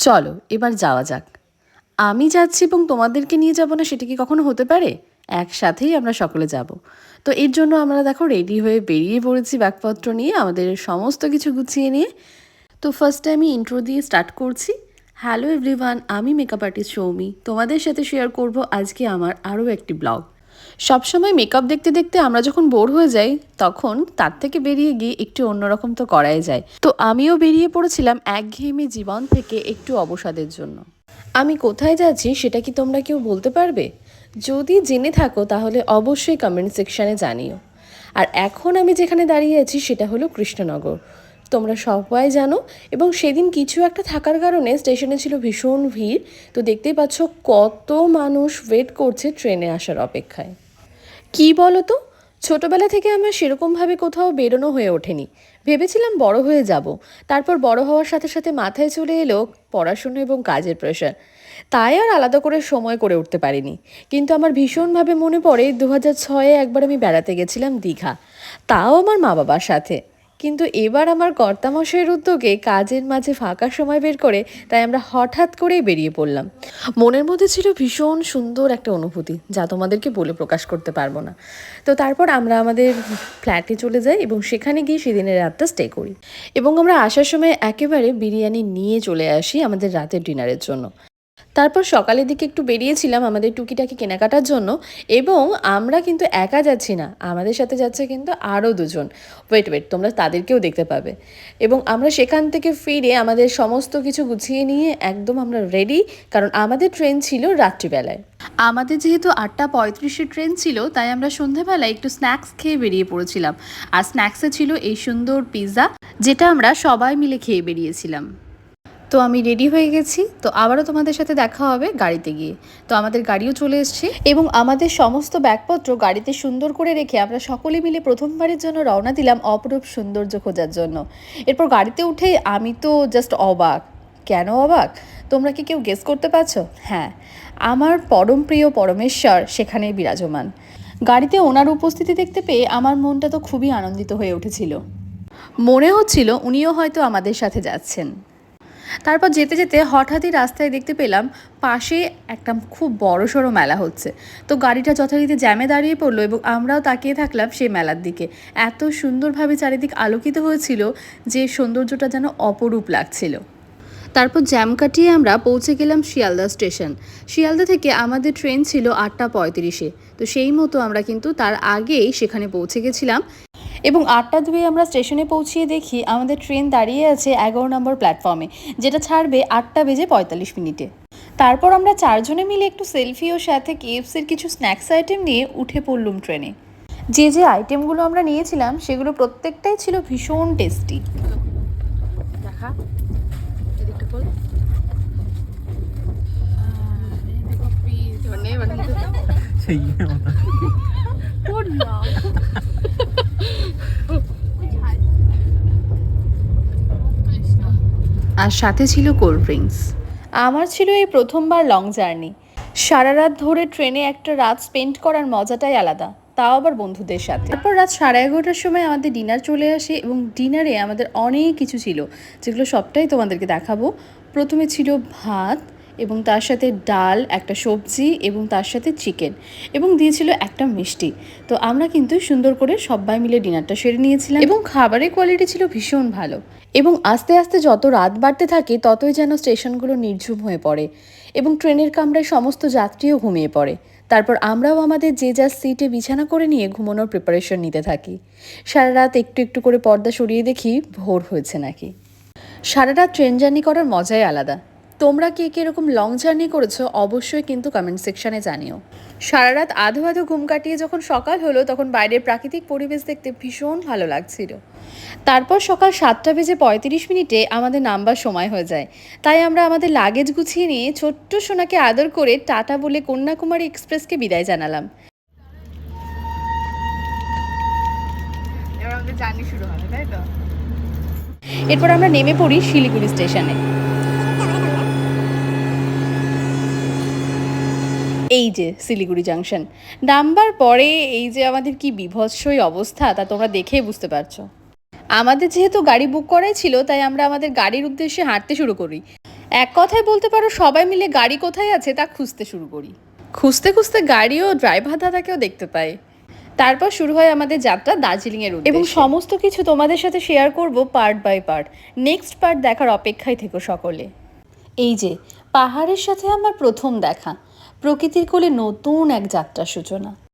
চলো এবার যাওয়া যাক। আমি যাচ্ছি এবং তোমাদেরকে নিয়ে যাব না, সেটা কি কখনো হতে পারে? একসাথেই আমরা সকলে যাব। তো এর জন্য আমরা দেখো রেডি হয়ে বেরিয়ে পড়েছি ব্যাগপত্র নিয়ে, আমাদের সমস্ত কিছু গুছিয়ে নিয়ে। তো ফার্স্টে আমি ইন্ট্রো দিয়ে স্টার্ট করছি। হ্যালো এভরিওয়ান, আমি মেকআপ আর্টিস্ট সৌমি, তোমাদের সাথে শেয়ার করব আজকে আমার আরও একটি ব্লগ। সবসময় মেকআপ দেখতে দেখতে আমরা যখন বোর হয়ে যাই, তখন তার থেকে বেরিয়ে গিয়ে একটু অন্যরকম তো করাই যায়। তো আমিও বেরিয়ে পড়েছিলাম একঘেয়েমি জীবন থেকে একটু অবসাদের জন্য। আমি কোথায় যাচ্ছি সেটা কি তোমরা কেউ বলতে পারবে? যদি জেনে থাকো তাহলে অবশ্যই কমেন্ট সেকশানে জানিও। আর এখন আমি যেখানে দাঁড়িয়ে আছি সেটা হলো কৃষ্ণনগর। তোমরা সবাই জানো, এবং সেদিন কিছু একটা থাকার কারণে স্টেশনে ছিল ভীষণ ভিড়। তো দেখতেই পাচ্ছ কত মানুষ ওয়েট করছে ট্রেনে আসার অপেক্ষায়। কি বলো তো, ছোটোবেলা থেকে আমার সেরকমভাবে কোথাও বেরোনো হয়ে ওঠেনি। ভেবেছিলাম বড় হয়ে যাব, তারপর বড় হওয়ার সাথে সাথে মাথায় চলে এলো পড়াশুনো এবং কাজের প্রেশার। তাই আর আলাদা করে সময় করে উঠতে পারিনি। কিন্তু আমার ভীষণভাবে মনে পড়ে 2006-এ একবার আমি বেড়াতে গেছিলাম দীঘা, তাও আমার মা বাবার সাথে। কিন্তু এবার আমার কর্তামশাইয়ের উদ্যোগে কাজের মাঝে ফাঁকা সময় বের করে তাই আমরা হঠাৎ করেই বেরিয়ে পড়লাম। মনের মধ্যে ছিল ভীষণ সুন্দর একটা অনুভূতি, যা তোমাদেরকে বলে প্রকাশ করতে পারবো না। তো তারপর আমরা আমাদের ফ্ল্যাটে চলে যাই এবং সেখানে গিয়ে সেদিনের রাতটা স্টে করি, এবং আমরা আসার সময় একেবারে বিরিয়ানি নিয়ে চলে আসি আমাদের রাতের ডিনারের জন্য। তারপর সকালের দিকে একটু বেরিয়েছিলাম আমাদের টুকিটাকি কেনাকাটার জন্য। এবং আমরা কিন্তু একা যাচ্ছি না, আমাদের সাথে যাচ্ছে কিন্তু আরও দুজন। ওয়েট তোমরা তাদেরকেও দেখতে পাবে। এবং আমরা সেখান থেকে ফিরে আমাদের সমস্ত কিছু গুছিয়ে নিয়ে একদম আমরা রেডি, কারণ আমাদের ট্রেন ছিল রাত্রিবেলায়। আমাদের যেহেতু 8:35-এ ট্রেন ছিল, তাই আমরা সন্ধ্যেবেলায় একটু স্ন্যাক্স খেয়ে বেরিয়ে পড়েছিলাম। আর স্ন্যাক্সে ছিল এই সুন্দর পিৎজা, যেটা আমরা সবাই মিলে খেয়ে বেরিয়েছিলাম। তো আমি রেডি হয়ে গেছি, তো আবারও তোমাদের সাথে দেখা হবে গাড়িতে গিয়ে। তো আমাদের গাড়িও চলে এসছে এবং আমাদের সমস্ত ব্যাগপত্র গাড়িতে সুন্দর করে রেখে আমরা সকলে মিলে প্রথমবারের জন্য রওনা দিলাম অপরূপ সৌন্দর্য খোঁজার জন্য। এরপর গাড়িতে উঠেই আমি তো জাস্ট অবাক। কেন অবাক, তোমরা কি কেউ গেস করতে পারছো? হ্যাঁ, আমার পরম প্রিয় পরমেশ্বর সেখানেই বিরাজমান। গাড়িতে ওনার উপস্থিতি দেখতে পেয়ে আমার মনটা তো খুবই আনন্দিত হয়ে উঠেছিল। মনে হচ্ছিল উনিও হয়তো আমাদের সাথে যাচ্ছেন। তারপর যেতে যেতে হঠাৎই রাস্তায় দেখতে পেলাম পাশে একটা খুব বড়সড় মেলা হচ্ছে। তো গাড়িটা যথারীতি জ্যামে দাঁড়িয়ে পড়লো এবং আমরাও তাকিয়ে থাকলাম সেই মেলার দিকে। এত সুন্দরভাবে চারিদিক আলোকিত হয়েছিল যে সৌন্দর্যটা যেন অপরূপ লাগছিল। তারপর জ্যাম কাটিয়ে আমরা পৌঁছে গেলাম শিয়ালদা স্টেশন। শিয়ালদা থেকে আমাদের ট্রেন ছিল 8:35-এ। তো সেই মতো আমরা কিন্তু তার আগেই সেখানে পৌঁছে গেছিলাম। এবং 8:02 আমরা স্টেশনে পৌঁছিয়ে দেখি আমাদের ট্রেন দাঁড়িয়ে আছে 11 নম্বর প্ল্যাটফর্মে, যেটা ছাড়বে 8:45 তারপর আমরা চারজনে মিলে একটু সেলফি ও সাথে কেএফসির কিছু স্ন্যাক্স আইটেম নিয়ে উঠে পড়লুম ট্রেনে। যে যে আইটেমগুলো আমরা নিয়েছিলাম সেগুলো প্রত্যেকটাই ছিল ভীষণ টেস্টি। দেখা আর সাথে ছিল কোল্ড ড্রিঙ্কস। আমার ছিল এই প্রথমবার লং জার্নি। সারা রাত ধরে ট্রেনে একটা রাত স্পেন্ড করার মজাটাই আলাদা, তাও আবার বন্ধুদের সাথে। তারপর রাত 11:30-টার সময় আমাদের ডিনার চলে আসে এবং ডিনারে আমাদের অনেক কিছু ছিল, যেগুলো সবটাই তোমাদেরকে দেখাবো। প্রথমে ছিল ভাত এবং তার সাথে ডাল, একটা সবজি এবং তার সাথে চিকেন, এবং দিয়েছিল একটা মিষ্টি। তো আমরা কিন্তু সুন্দর করে সবাই মিলে ডিনারটা সেরে নিয়েছিলাম এবং খাবারের কোয়ালিটি ছিল ভীষণ ভালো। এবং আস্তে আস্তে যত রাত বাড়তে থাকে ততই যেন স্টেশনগুলো নির্ঝুম হয়ে পড়ে এবং ট্রেনের কামরায় সমস্ত যাত্রীও ঘুমিয়ে পড়ে। তারপর আমরাও আমাদের যে যার সিটে বিছানা করে নিয়ে ঘুমানোর প্রিপারেশন নিতে থাকি। সারা রাত একটু একটু করে পর্দা সরিয়ে দেখি ভোর হয়েছে নাকি। সারা রাত ট্রেন জার্নি করার মজাই আলাদা। তোমরা কে কীরকম লং জার্নি করেছো অবশ্যই কিন্তু কমেন্ট সেকশানে জানিও। সারা রাত আধো আধো ঘুম কাটিয়ে যখন সকাল হলো তখন বাইরের প্রাকৃতিক পরিবেশ দেখতে ভীষণ ভালো লাগছিল। তারপর সকাল 7:35 আমাদের নামবার সময় হয়ে যায়, তাই আমরা আমাদের লাগেজ গুছিয়ে নিয়ে ছোট্ট সোনাকে আদর করে টাটা বলে কন্যাকুমারী এক্সপ্রেসকে বিদায় জানালাম। জার্নি শুরু হবে, তাই তো? এরপর আমরা নেমে পড়ি শিলিগুড়ি স্টেশনে। এই যে শিলিগুড়ি জাংশন নামবার পরে এই যে আমাদের কি বিভৎসই অবস্থা তা তোমরা দেখেই বুঝতে পারছো। আমাদের যেহেতু গাড়ি বুক করাই ছিল, তাই আমরা আমাদের গাড়ির উদ্দেশ্যে হাঁটতে শুরু করি। এক কথায় বলতে পারো সবাই মিলে গাড়ি কোথায় আছে তা খুঁজতে শুরু করি। খুঁজতে খুঁজতে গাড়ি ও ড্রাইভার দাদাকেও দেখতে পাই। তারপর শুরু হয় আমাদের যাত্রা দার্জিলিংয়ের উদ্দেশ্যে, এবং সমস্ত কিছু তোমাদের সাথে শেয়ার করব part by part. Next part দেখার অপেক্ষায় থেকো সকলে। এই যে পাহাড়ের সাথে আমার প্রথম দেখা, প্রকৃতির কোলে নতুন এক যাত্রার সূচনা।